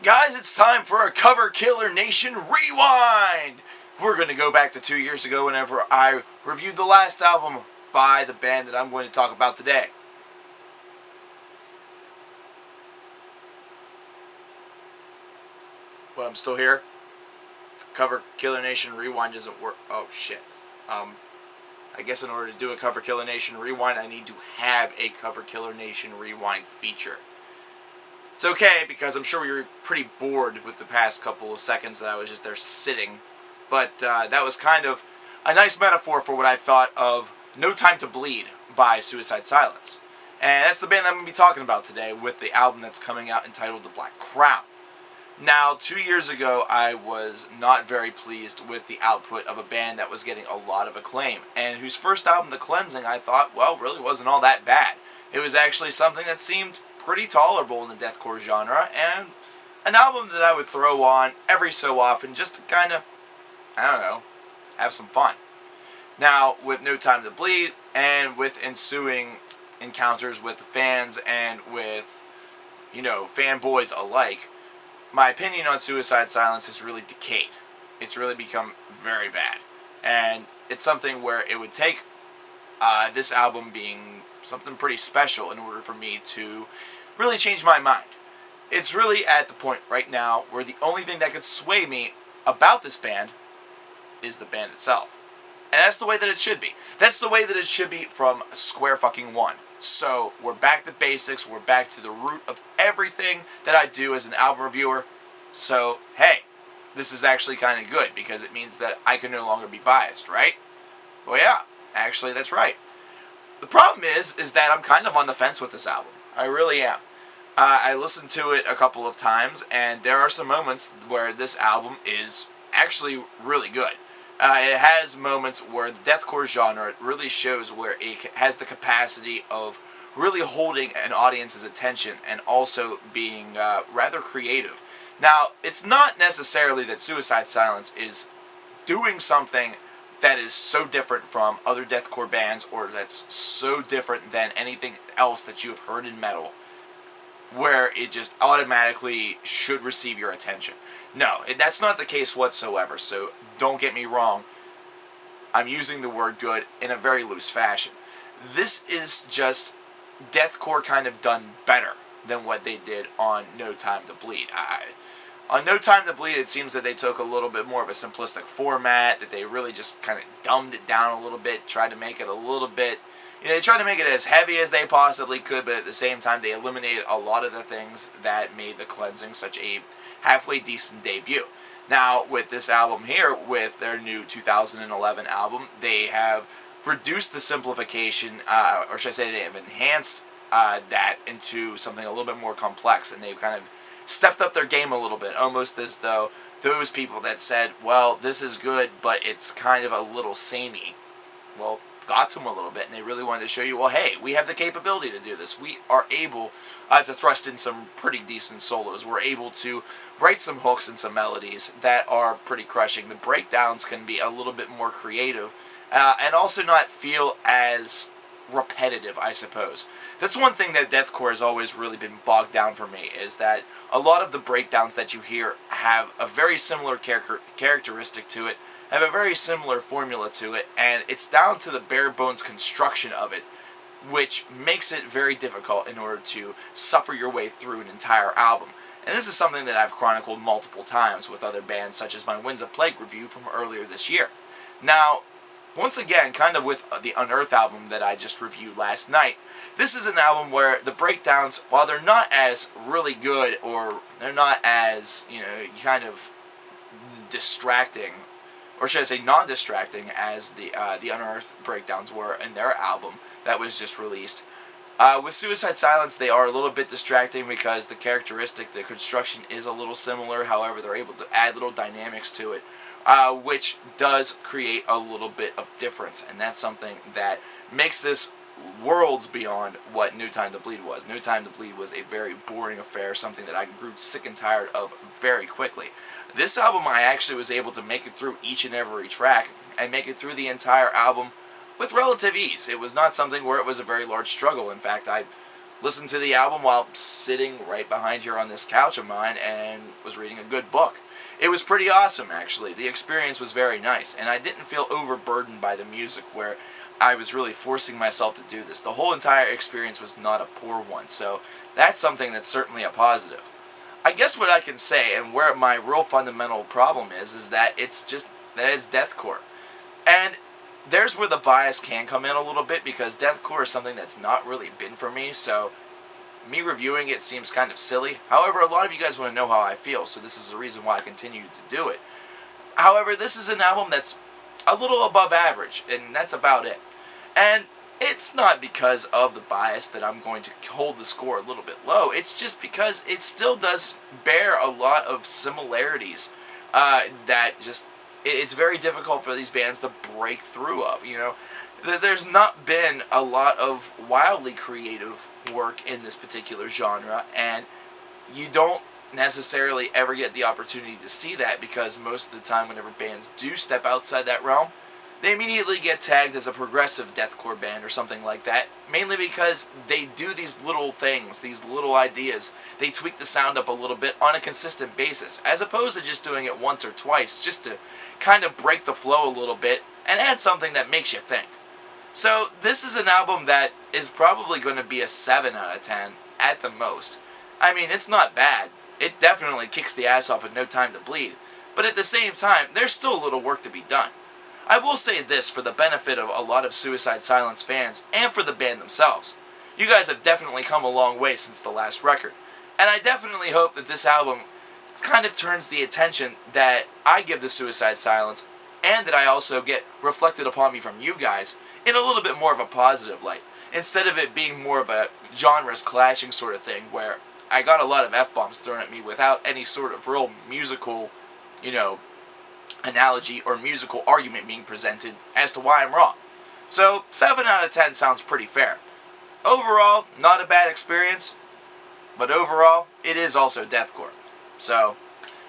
Guys, it's time for a Cover Killer Nation rewind! We're going to go back to 2 years ago whenever I reviewed the last album by the band that I'm going to talk about today. But I'm still here. The Cover Killer Nation rewind doesn't work. Oh shit. I guess in order to do a Cover Killer Nation rewind, I need to have a Cover Killer Nation rewind feature. It's okay, because I'm sure we were pretty bored with the past couple of seconds that I was just there sitting. But that was kind of a nice metaphor for what I thought of No Time to Bleed by Suicide Silence. And that's the band I'm going to be talking about today with the album that's coming out entitled The Black Crown. Now, 2 years ago, I was not very pleased with the output of a band that was getting a lot of acclaim, and whose first album, The Cleansing, I thought, well, really wasn't all that bad. It was actually something that seemed pretty tolerable in the deathcore genre, and an album that I would throw on every so often just to kind of, I don't know, have some fun. Now, with No Time to Bleed, and with ensuing encounters with the fans and with, fanboys alike, my opinion on Suicide Silence has really decayed. It's really become very bad. And it's something where it would take this album being something pretty special in order for me to really change my mind. It's really at the point right now where the only thing that could sway me about this band is the band itself. And that's the way that it should be. That's the way that it should be from square fucking one. So, we're back to basics, we're back to the root of everything that I do as an album reviewer. So, hey, this is actually kind of good, because it means that I can no longer be biased, right? Well, yeah, actually, that's right. The problem is that I'm kind of on the fence with this album. I really am. I listened to it a couple of times, and there are some moments where this album is actually really good. It has moments where the deathcore genre really shows where it has the capacity of really holding an audience's attention and also being rather creative. Now, it's not necessarily that Suicide Silence is doing something that is so different from other deathcore bands, or that's so different than anything else that you have heard in metal, where it just automatically should receive your attention. No, that's not the case whatsoever, so don't get me wrong. I'm using the word good in a very loose fashion. This is just deathcore kind of done better than what they did on No Time to Bleed. On No Time to Bleed, it seems that they took a little bit more of a simplistic format, that they really just kind of dumbed it down a little bit, tried to make it a little bit... they tried to make it as heavy as they possibly could, but at the same time, they eliminated a lot of the things that made The Cleansing such a halfway decent debut. Now, with this album here, with their new 2011 album, they have reduced the simplification, or should I say they have enhanced that into something a little bit more complex, and they've kind of stepped up their game a little bit, almost as though those people that said, well, this is good, but it's kind of a little samey, well, got to them a little bit, and they really wanted to show you, well, hey, we have the capability to do this. We are able to thrust in some pretty decent solos. We're able to write some hooks and some melodies that are pretty crushing. The breakdowns can be a little bit more creative, and also not feel as repetitive, I suppose. That's one thing that deathcore has always really been bogged down for me, is that a lot of the breakdowns that you hear have a very similar characteristic to it, have a very similar formula to it, and it's down to the bare bones construction of it, which makes it very difficult in order to suffer your way through an entire album. And this is something that I've chronicled multiple times with other bands, such as my Winds of Plague review from earlier this year. Now, once again, kind of with the Unearth album that I just reviewed last night, this is an album where the breakdowns, while they're not as really good, or they're not as, kind of distracting, or should I say non-distracting, as the Unearth breakdowns were in their album that was just released. With Suicide Silence, they are a little bit distracting because the construction is a little similar. However, they're able to add little dynamics to it, which does create a little bit of difference, and that's something that makes this worlds beyond what No Time to Bleed was. No Time to Bleed was a very boring affair, something that I grew sick and tired of very quickly. This album, I actually was able to make it through each and every track, and make it through the entire album with relative ease. It was not something where it was a very large struggle. In fact, I listened to the album while sitting right behind here on this couch of mine and was reading a good book. It was pretty awesome, actually. The experience was very nice, and I didn't feel overburdened by the music where I was really forcing myself to do this. The whole entire experience was not a poor one, so that's something that's certainly a positive. I guess what I can say, and where my real fundamental problem is that it's deathcore. And there's where the bias can come in a little bit, because deathcore is something that's not really been for me, so me reviewing it seems kind of silly. However, a lot of you guys want to know how I feel, so this is the reason why I continue to do it. However, this is an album that's a little above average, and that's about it. And it's not because of the bias that I'm going to hold the score a little bit low. It's just because it still does bear a lot of similarities that just, it's very difficult for these bands to break through of, you know. There's not been a lot of wildly creative work in this particular genre, and you don't necessarily ever get the opportunity to see that, because most of the time whenever bands do step outside that realm, they immediately get tagged as a progressive deathcore band or something like that, mainly because they do these little things, these little ideas. They tweak the sound up a little bit on a consistent basis, as opposed to just doing it once or twice, just to kind of break the flow a little bit and add something that makes you think. So this is an album that is probably going to be a 7 out of 10 at the most. I mean, it's not bad. It definitely kicks the ass off with No Time to Bleed. But at the same time, there's still a little work to be done. I will say this for the benefit of a lot of Suicide Silence fans and for the band themselves. You guys have definitely come a long way since the last record. And I definitely hope that this album kind of turns the attention that I give the Suicide Silence, and that I also get reflected upon me from you guys, in a little bit more of a positive light, instead of it being more of a genres clashing sort of thing, where I got a lot of F-bombs thrown at me without any sort of real musical, you know, analogy or musical argument being presented as to why I'm wrong. So, 7 out of 10 sounds pretty fair. Overall, not a bad experience, but overall, it is also deathcore. So,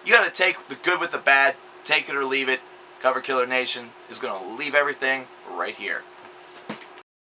you gotta take the good with the bad, take it or leave it. Cover Killer Nation is gonna leave everything right here.